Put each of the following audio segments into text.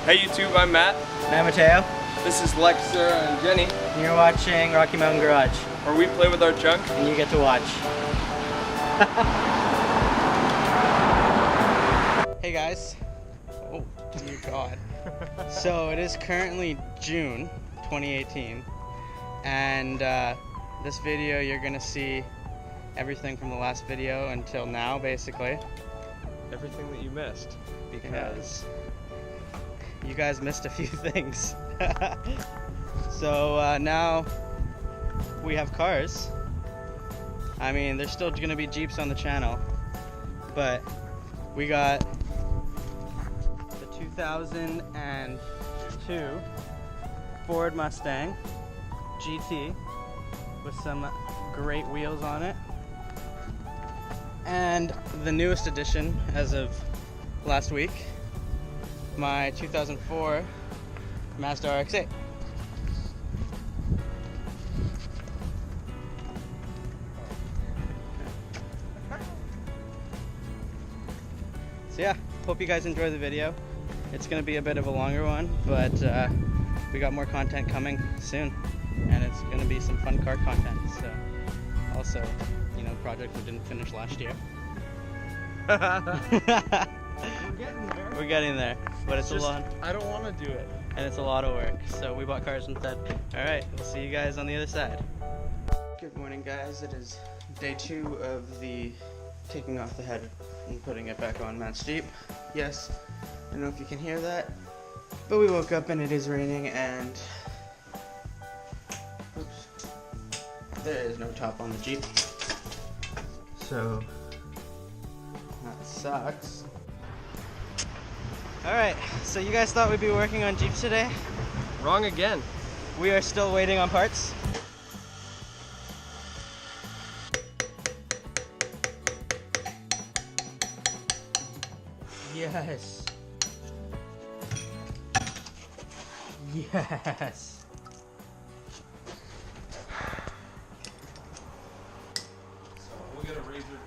Hey YouTube, I'm Matt. And I'm Mateo. This is Lex, Sarah, and Jenny. And you're watching Rocky Mountain Garage. Where we play with our junk. And you get to watch. Hey guys. Oh, dear God. So it is currently June 2018. And this video you're going to see everything from the last video until now, basically. Everything that you missed. Because you guys missed a few things. So now we have cars. I mean, there's still gonna be Jeeps on the channel, but we got the 2002 Ford Mustang GT with some great wheels on it, and the newest addition as of last week, my 2004 Mazda RX-8. So yeah, hope you guys enjoy the video. It's gonna be a bit of a longer one, but we got more content coming soon, and it's gonna be some fun car content. So also, you know, project we didn't finish last year. We're getting there, but it's a lot. I don't want to do it. And it's a lot of work, so we bought cars instead. Alright, we'll see you guys on the other side. Good morning, guys. It is day 2 of the taking off the head and putting it back on Matt's Jeep. Yes, I don't know if you can hear that, but we woke up and it is raining, and oops, there is no top on the Jeep, so that sucks. Alright, so you guys thought we'd be working on Jeeps today? Wrong again. We are still waiting on parts. Yes. Yes.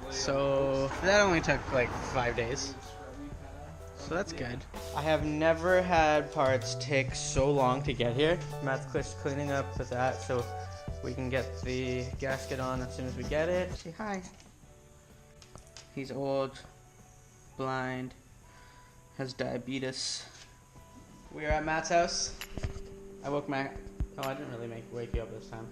So that only took like 5 days. So that's good. I have never had parts take so long to get here. Matt's cleaning up with that so we can get the gasket on as soon as we get it. Say hi. He's old, blind, has diabetes. We are at Matt's house. I woke Matt. Oh, I didn't really wake you up this time.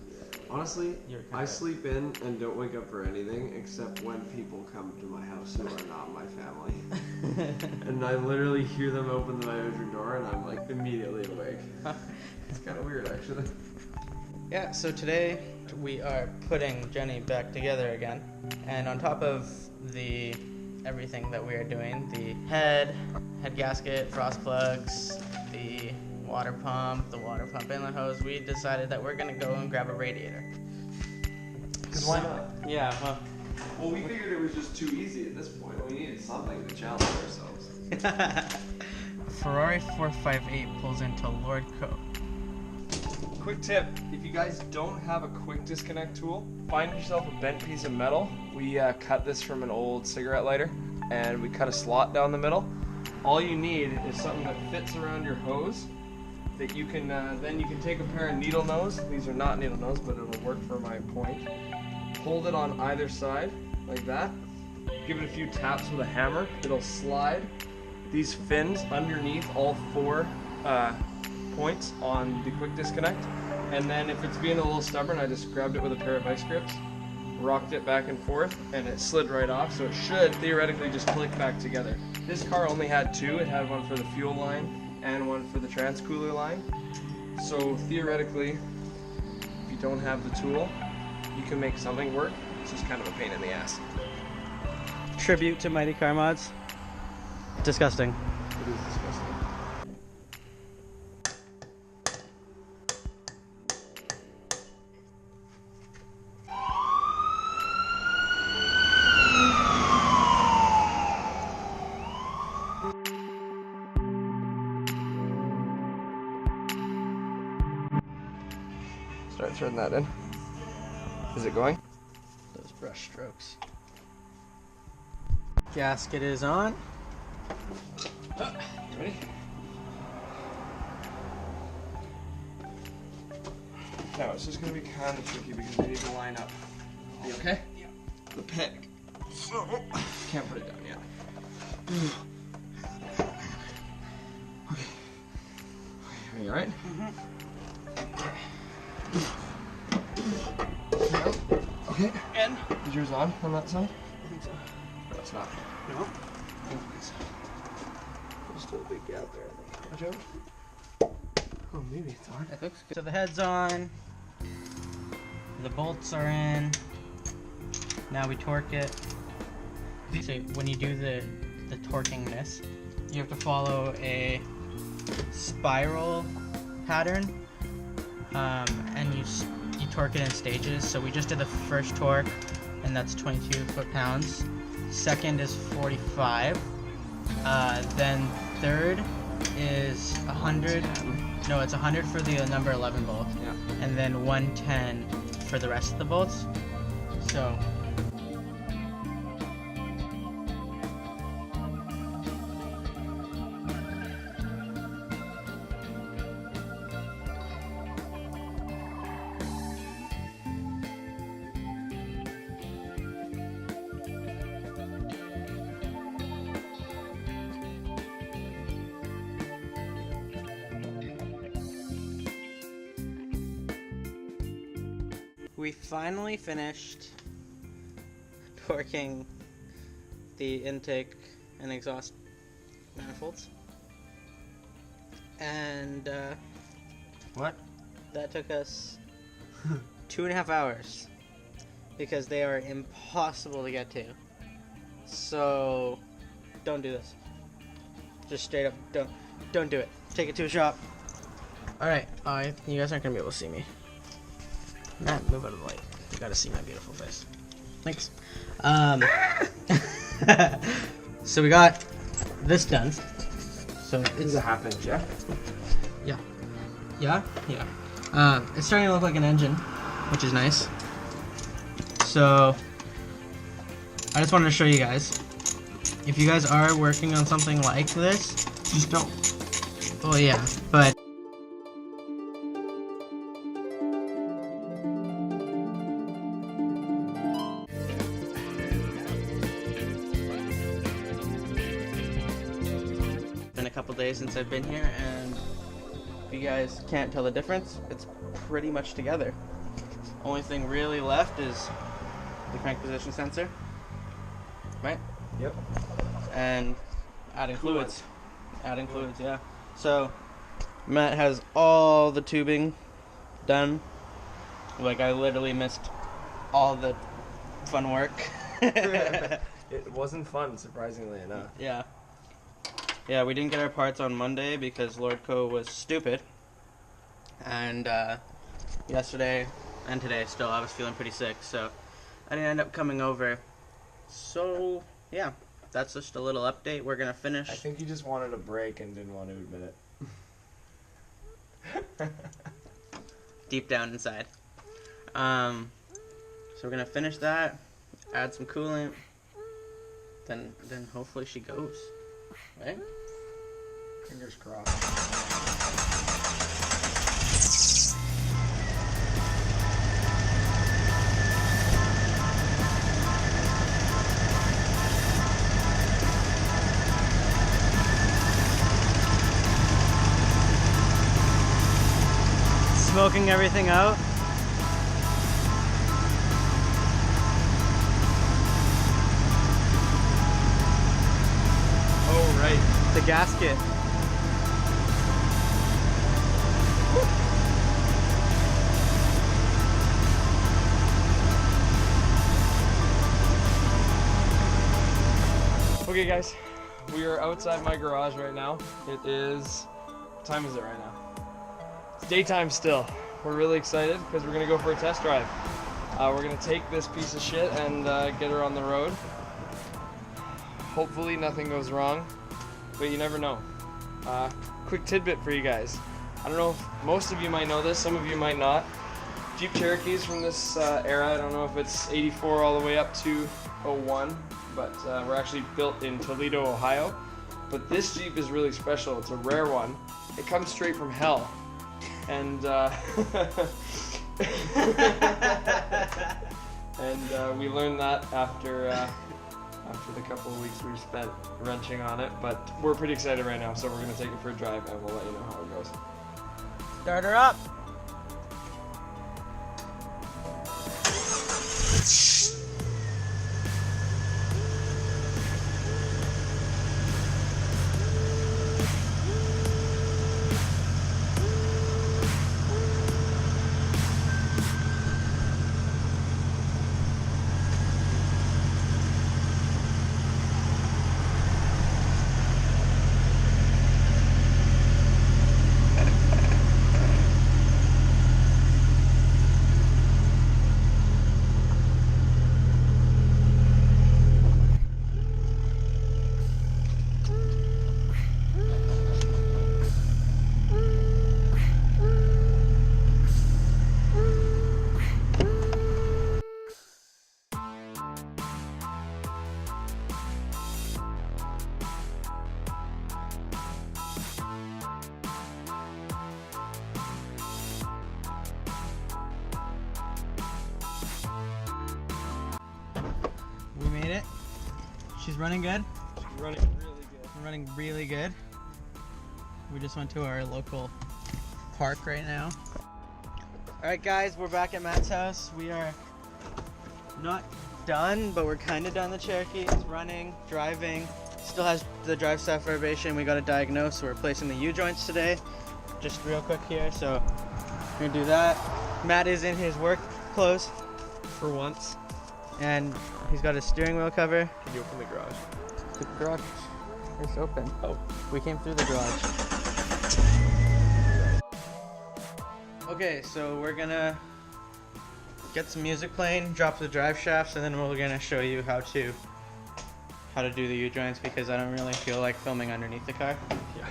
Honestly, I sleep in and don't wake up for anything except when people come to my house who are not my family. And I literally hear them open my bedroom door and I'm like immediately awake. It's kind of weird, actually. Yeah, so today we are putting Jenny back together again. And on top of the everything that we are doing, the head gasket, frost plugs, the water pump inlet hose, we decided that we're gonna go and grab a radiator. Because why not? Yeah, Well, we figured it was just too easy at this point. We needed something to challenge ourselves. Ferrari 458 pulls into Lord Co. Quick tip, if you guys don't have a quick disconnect tool, find yourself a bent piece of metal. We cut this from an old cigarette lighter, and we cut a slot down the middle. All you need is something that fits around your hose that you can, then you can take a pair of needle nose. These are not needle nose, but it'll work for my point. Hold it on either side, like that. Give it a few taps with a hammer. It'll slide these fins underneath all 4 points on the quick disconnect. And then if it's being a little stubborn, I just grabbed it with a pair of vice grips, rocked it back and forth, and it slid right off. So it should theoretically just click back together. This car only had 2. It had one for the fuel line and one for the trans-cooler line. So theoretically, if you don't have the tool, you can make something work. It's just kind of a pain in the ass. Tribute to Mighty Car Mods. Disgusting. It is disgusting. Start threading that in. Is it going? Those brush strokes. Gasket is on. Ready? Now it's just gonna be kind of tricky because we need to line up. You okay? Yeah. The peg. So, can't put it down yet. Okay. Are you alright? Okay. And? Is yours on that side? I think so. No, it's not. No? There's still a big gap there, I think. Watch out. Oh, maybe it's on. That looks good. So the head's on. The bolts are in. Now we torque it. So when you do the torquing this, you have to follow a spiral pattern, and you torque it in stages. So we just did the first torque, and that's 22 foot-pounds. Second is 45. Then third is 100. No, it's 100 for the number 11 bolt. Yeah. And then 110 for the rest of the bolts. So we finally finished torquing the intake and exhaust manifolds. And What? that took us 2.5 hours because they are impossible to get to. So don't do this. Just straight up don't do it. Take it to a shop. Alright, you guys aren't gonna be able to see me. Matt, move out of the light. You gotta see my beautiful face. Thanks. So we got this done. So It's a half inch, yeah? Yeah. It's starting to look like an engine, which is nice. So I just wanted to show you guys. If you guys are working on something like this, just don't. Well, yeah, but. Been a couple days since I've been here, and if you guys can't tell the difference, it's pretty much together. Only thing really left is the crank position sensor, right? Yep. And adding fluids. Yeah. So Matt has all the tubing done. Like, I literally missed all the fun work. It wasn't fun, surprisingly enough. Yeah, we didn't get our parts on Monday because Lordco was stupid. And yesterday and today still I was feeling pretty sick, so I didn't end up coming over. So yeah, that's just a little update. We're gonna finish. I think you just wanted a break and didn't want to admit it. Deep down inside. So we're gonna finish that, add some coolant, then hopefully she goes. Right? Fingers crossed. Smoking everything out. Oh, right. The gasket. Okay, guys, we are outside my garage right now. It is, what time is it right now? It's daytime still. We're really excited because we're gonna go for a test drive. We're gonna take this piece of shit and get her on the road. Hopefully nothing goes wrong, but you never know. Quick tidbit for you guys. I don't know if most of you might know this, some of you might not. Jeep Cherokees from this era, I don't know if it's 84 all the way up to 01, but we're actually built in Toledo, Ohio. But this Jeep is really special. It's a rare one. It comes straight from hell. And And we learned that after the couple of weeks we spent wrenching on it. But we're pretty excited right now, so we're going to take it for a drive and we'll let you know how it goes. Start her up. We made it. She's running good. She's running really good. We're running really good. We just went to our local park right now. Alright guys, we're back at Matt's house. We are not done, but we're kind of done. The Cherokee is running, driving. Still has the drive staff vibration. We got it diagnosed, so we're replacing the U-joints today. Just real quick here, so we're gonna do that. Matt is in his work clothes For once. and he's got his steering wheel cover. Can you open the garage? The garage is open. Oh. We came through the garage. Okay, so we're gonna get some music playing, drop the drive shafts, and then we're gonna show you how to do the U-joints because I don't really feel like filming underneath the car. Yeah.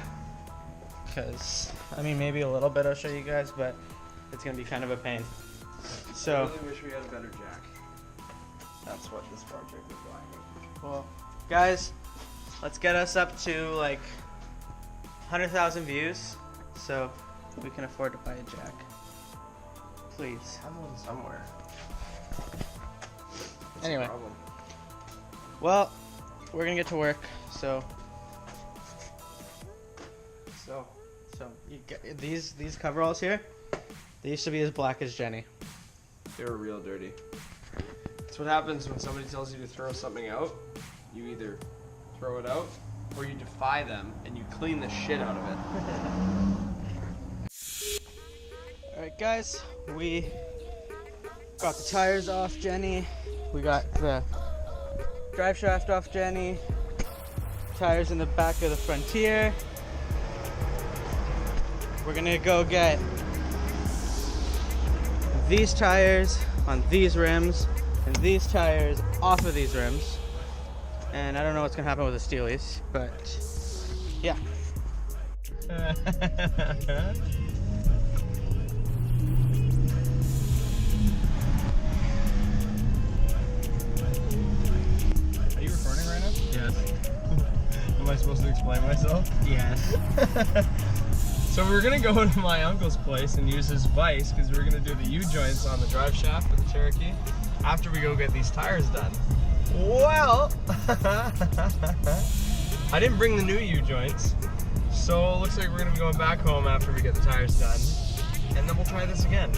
Because, I mean, maybe a little bit I'll show you guys, but it's gonna be kind of a pain. So, I really wish we had a better jack. That's what this project is lacking. well, guys, let's get us up to like 100,000 views so we can afford to buy a jack. Please. Have one somewhere. What's Anyway. the problem? Well, we're gonna get to work, so you get these coveralls here. They used to be as black as Jenny. They were real dirty. That's what happens when somebody tells you to throw something out. You either throw it out or you defy them and you clean the shit out of it. Alright guys, we got the tires off Jenny. We got the drive shaft off Jenny. Tires in the back of the Frontier. We're gonna go get these tires on these rims and these tires off of these rims. And I don't know what's gonna happen with the Steelies, but yeah. Are you recording right now? Yes. Am I supposed to explain myself? Yes. So we were gonna go to my uncle's place and use his vise because we were gonna do the U-joints on the drive shaft for the Cherokee after we go get these tires done. Well, I didn't bring the new U-joints, so it looks like we're gonna be going back home after we get the tires done, and then we'll try this again.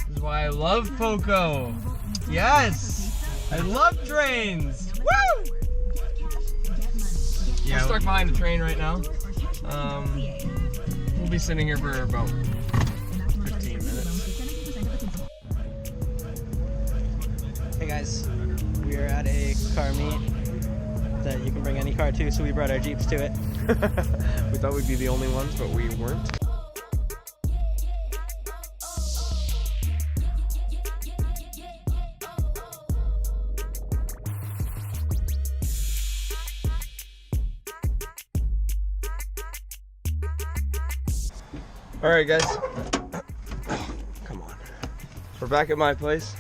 This is why I love Poco. Yes, I love trains. Woo! Yeah. We're stuck behind a train right now. We'll be sitting here for about 15 minutes. Hey guys, we are at a car meet that you can bring any car to, so we brought our Jeeps to it. We thought we'd be the only ones, but we weren't. All right, guys. Come on. We're back at my place,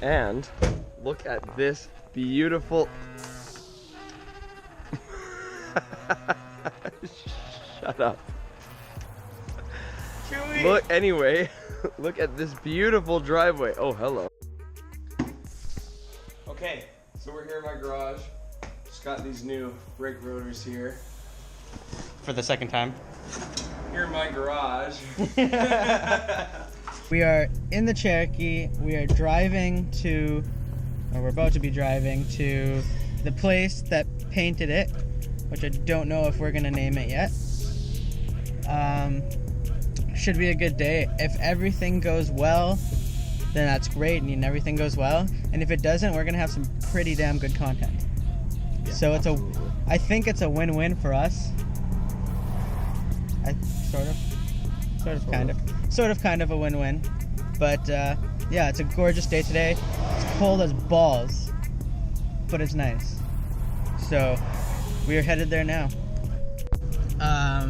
and look at this beautiful. Shut up. Look, anyway, look at this beautiful driveway. Oh, hello. Okay, so we're here in my garage. Just got these new brake rotors here. For the second time. Here in my garage. We are in the Cherokee. We are driving to, or we're about to be driving to the place that painted it, which I don't know if we're gonna name it yet. Should be a good day. If everything goes well, then that's great, and everything goes well. And if it doesn't, we're gonna have some pretty damn good content. Yeah, so it's absolutely. I think it's a win-win for us. Sort of kind of a win-win. But yeah, it's a gorgeous day today. It's cold as balls, but it's nice. So we are headed there now.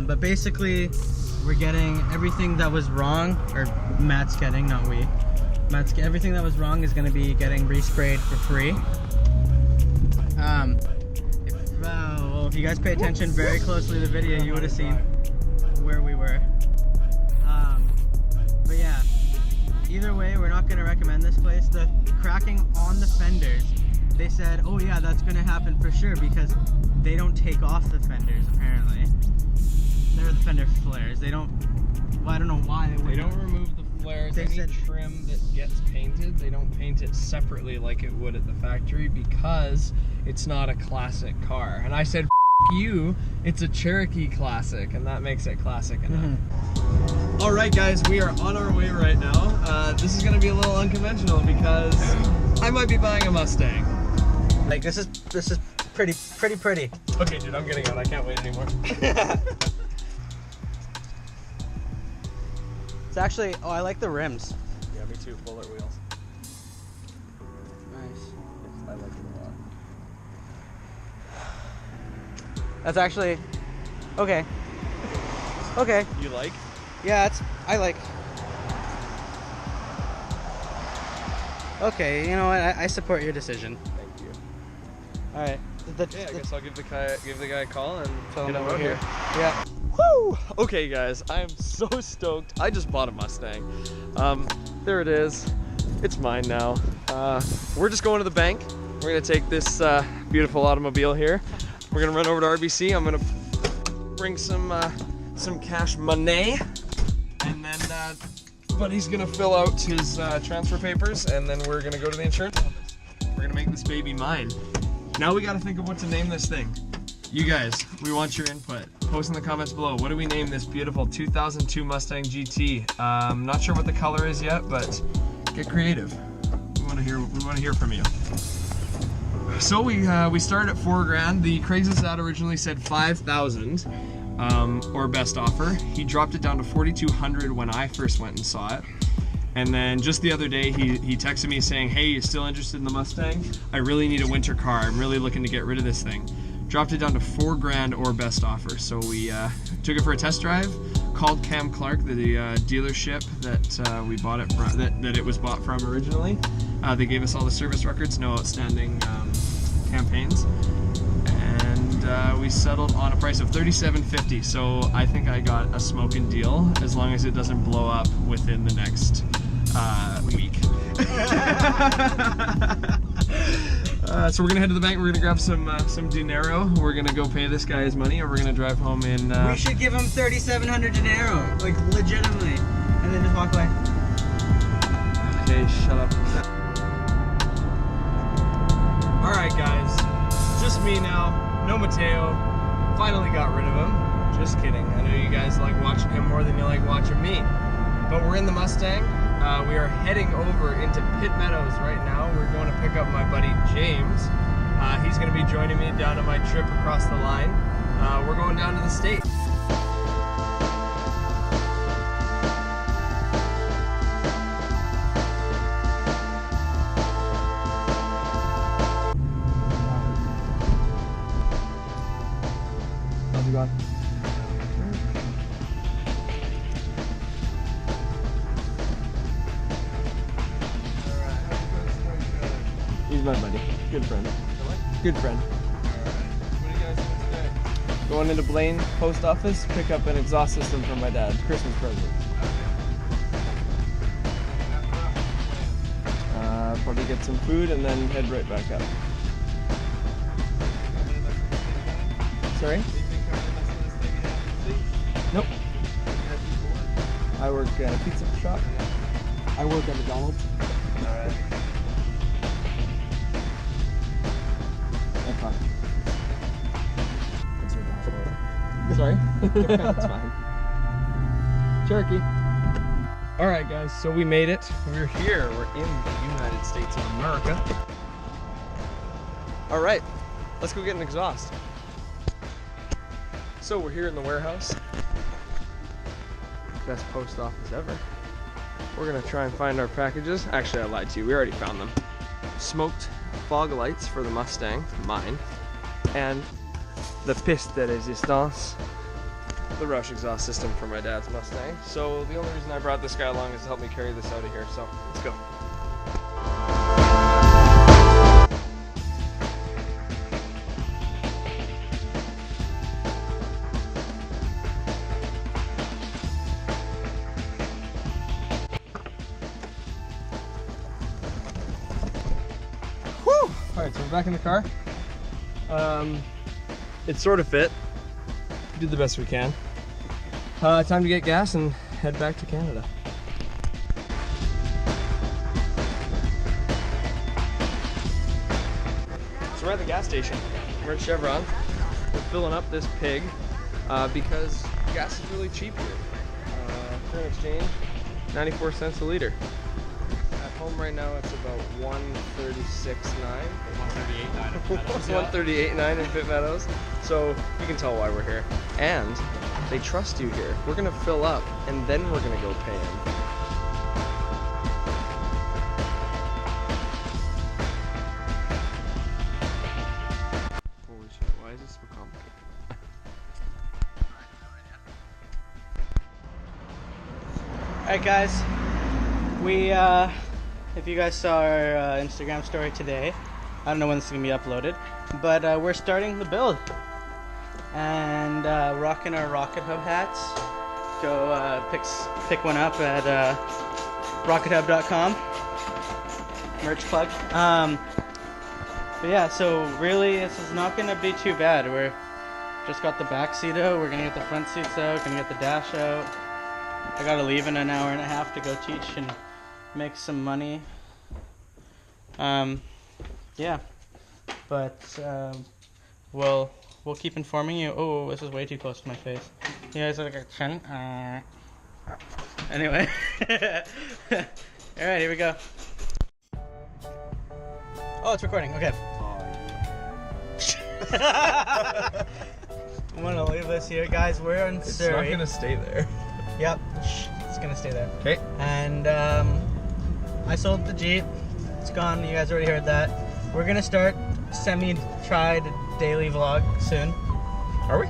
But basically, we're getting everything that was wrong, or Matt's getting, not we. Everything that was wrong is going to be getting resprayed for free. Well, if you guys pay attention very closely to the video, you would have seen where we were. But yeah, either way, we're not going to recommend this place. The cracking on the fenders, they said, oh yeah, that's going to happen for sure because they don't take off the fenders, apparently. They're the fender flares. They don't, well, I don't know why they They don't remove the flares. They Any said- trim that gets painted, they don't paint it separately like it would at the factory because it's not a classic car. And I said, F you, it's a Cherokee Classic, and that makes it classic enough. All right, guys, we are on our way right now. This is gonna be a little unconventional because I might be buying a Mustang. Like this is pretty. Okay, dude, I'm getting out. I can't wait anymore. It's actually, oh, I like the rims. Yeah, me too. Bullet wheels. Nice. I like it a lot. That's actually, okay. Okay. You like? Yeah, I like. Okay, you know what? I support your decision. Thank you. All right. Yeah, I guess I'll give the guy a call and Tell get him him over out here. here. Yeah. Woo! Okay, guys, I am so stoked. I just bought a Mustang. There it is. It's mine now. We're just going to the bank. We're gonna take this beautiful automobile here. We're gonna run over to RBC. I'm gonna bring some cash money, and then Buddy's gonna fill out his transfer papers, and then we're gonna go to the insurance office. We're gonna make this baby mine. Now we gotta think of what to name this thing. You guys, we want your input. Post in the comments below. What do we name this beautiful 2002 Mustang GT? Not sure what the color is yet, but get creative. We want to hear from you. So we started at $4,000. The Craigslist ad originally said 5,000, or best offer. He dropped it down to 4,200 when I first went and saw it. And then just the other day, he texted me saying, hey, you still interested in the Mustang? I really need a winter car. I'm really looking to get rid of this thing. Dropped it down to $4,000 or best offer. So we took it for a test drive, called Cam Clark, the dealership that we bought it from, that it was bought from originally. They gave us all the service records, no outstanding campaigns. And we settled on a price of $37.50. So I think I got a smoking deal as long as it doesn't blow up within the next week. So we're gonna head to the bank. We're gonna grab some dinero. We're gonna go pay this guy his money, and we're gonna drive home in. We should give him 3,700 dinero, like legitimately, and then just walk away. Okay, shut up. All right, guys, just me now. No Mateo. Finally got rid of him. Just kidding. I know you guys like watching him more than you like watching me. But we're in the Mustang. We are heading over into Pitt Meadows right now. We're going to pick up my buddy James. He's going to be joining me down on my trip across the line. We're going down to the state. How's it going? He's my buddy. Good friend. Good friend. What are you guys doing today? Going into Blaine post office, pick up an exhaust system from my dad. Christmas present. Probably get some food and then head right back up. Sorry? Nope. I work at a pizza shop. I work at McDonald's. Sorry? That's fine. Cherokee. Alright guys, so we made it. We're here. We're in the United States of America. Alright, let's go get an exhaust. So we're here in the warehouse. Best post office ever. We're gonna try and find our packages. Actually, I lied to you. We already found them. Smoked fog lights for the Mustang, mine, and the piste de resistance, the Roush exhaust system for my dad's Mustang. So the only reason I brought this guy along is to help me carry this out of here. So let's go. Whew! Alright, so we're back in the car. It sort of fit. We did the best we can. Time to get gas and head back to Canada. So we're at the gas station. We're at Chevron. We're filling up this pig because gas is really cheap here. Current exchange, 94 cents a liter. At home right now it's about 136.9. 138.9 138.9 in Pitt Meadows. So you can tell why we're here. And they trust you here. We're gonna fill up and then we're gonna go pay them. Holy shit, why is this so complicated? Alright guys, we if you guys saw our Instagram story today, I don't know when this is going to be uploaded, but we're starting the build. And rocking our Rocket Hub hats. Go pick one up at rockethub.com. Merch plug. But yeah, so really this is not going to be too bad. We're just got the back seat out, we're going to get the front seats out, going to get the dash out. I got to leave in an hour and a half to go teach and make some money. Yeah, but we'll keep informing you. Oh, this is way too close to my face. You guys look like a chin. Anyway, all right, here we go. Oh, it's recording. Okay. I'm gonna leave this here, guys. We're in Surrey. It's not gonna stay there. Yep, it's gonna stay there. Okay. And I sold the Jeep. It's gone. You guys already heard that. We're gonna start semi-tried daily vlog soon. Are we?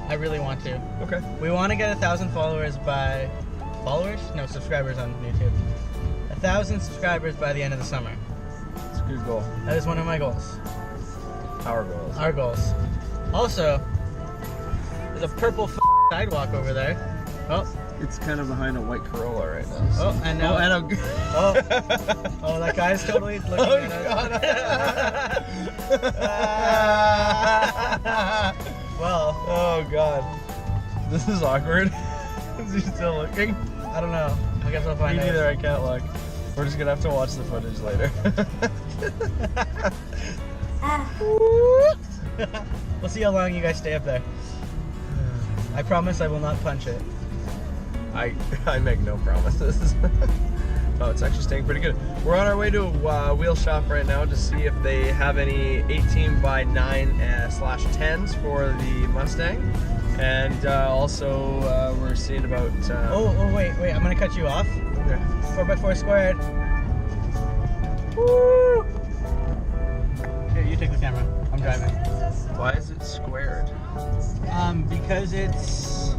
I really want to. Okay. We want to get 1,000 followers by subscribers on YouTube. 1,000 subscribers by the end of the summer. It's a good goal. That is one of my goals. Our goals. Our goals. Also, there's a purple sidewalk over there. Oh. It's kind of behind a white Corolla right now. So. Oh, and now oh, that guy's totally looking at us. Well. Oh god. This is awkward. Is he still looking? I don't know. I guess I'll find out. Me neither. I can't look. We're just gonna have to watch the footage later. We'll see how long you guys stay up there. I promise I will not punch it. I make no promises. Oh, it's actually staying pretty good. We're on our way to a wheel shop right now to see if they have any 18x9/10s for the Mustang. And also we're seeing about... wait, I'm gonna cut you off. Okay. 4x4 squared. Woo! Here, you take the camera. I'm driving. Why is it squared? Because it's...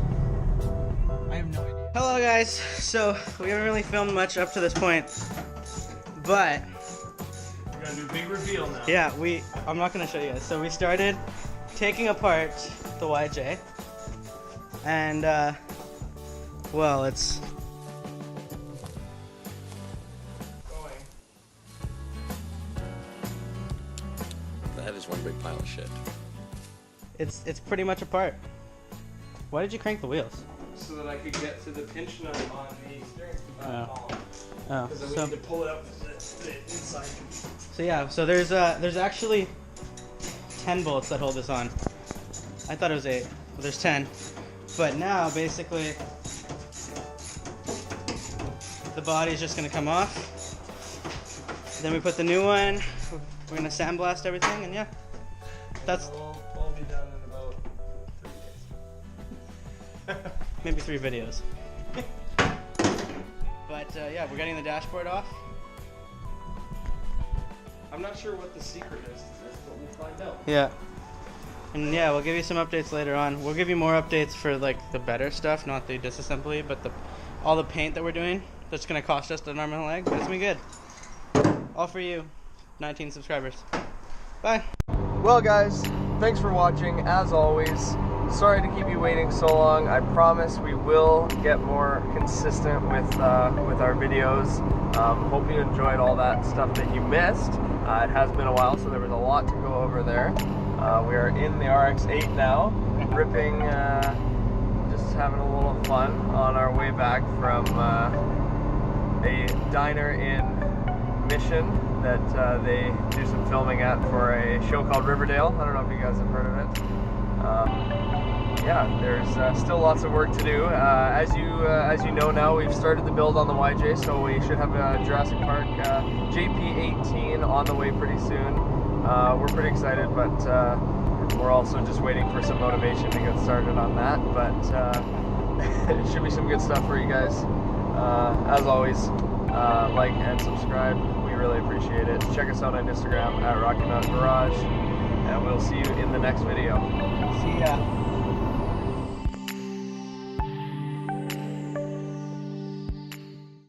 I have no idea. Hello guys, so we haven't really filmed much up to this point, but We're gonna do a big reveal now. yeah, I'm not gonna show you guys. So we started taking apart the YJ. And, well, it's... That is one big pile of shit. It's pretty much apart. Why did you crank the wheels? So that I could get to the pinch nut on the steering column. Oh, Because then we so, need to pull it out the inside. so yeah, so there's actually 10 bolts that hold this on. I thought it was 8, but there's 10. But now, basically, the body's just gonna come off. Then we put the new one. We're gonna sandblast everything, and yeah, that's We'll be done in about 3 days. maybe 3 videos. But yeah, we're getting the dashboard off. I'm not sure what the secret is to this, but we'll find out. Yeah. And yeah, we'll give you some updates later on. We'll give you more updates for like the better stuff, not the disassembly, but all the paint that we're doing. That's gonna cost us an arm and a leg, but it's gonna be good. All for you, 19 subscribers. Bye. Well, guys, thanks for watching. As always, sorry to keep you waiting so long. I promise we will get more consistent with our videos. Hope you enjoyed all that stuff that you missed. It has been a while, so there was a lot to go over there. We are in the RX-8 now, ripping, just having a little fun on our way back from a diner in Mission that they do some filming at for a show called Riverdale. I don't know if you guys have heard of it. Yeah, there's still lots of work to do. As you know now, we've started the build on the YJ, so we should have a Jurassic Park JP18 on the way pretty soon. We're pretty excited, but we're also just waiting for some motivation to get started on that. But it should be some good stuff for you guys. As always, like and subscribe. We really appreciate it. Check us out on Instagram at Rocky Mountain Garage, and we'll see you in the next video. See ya.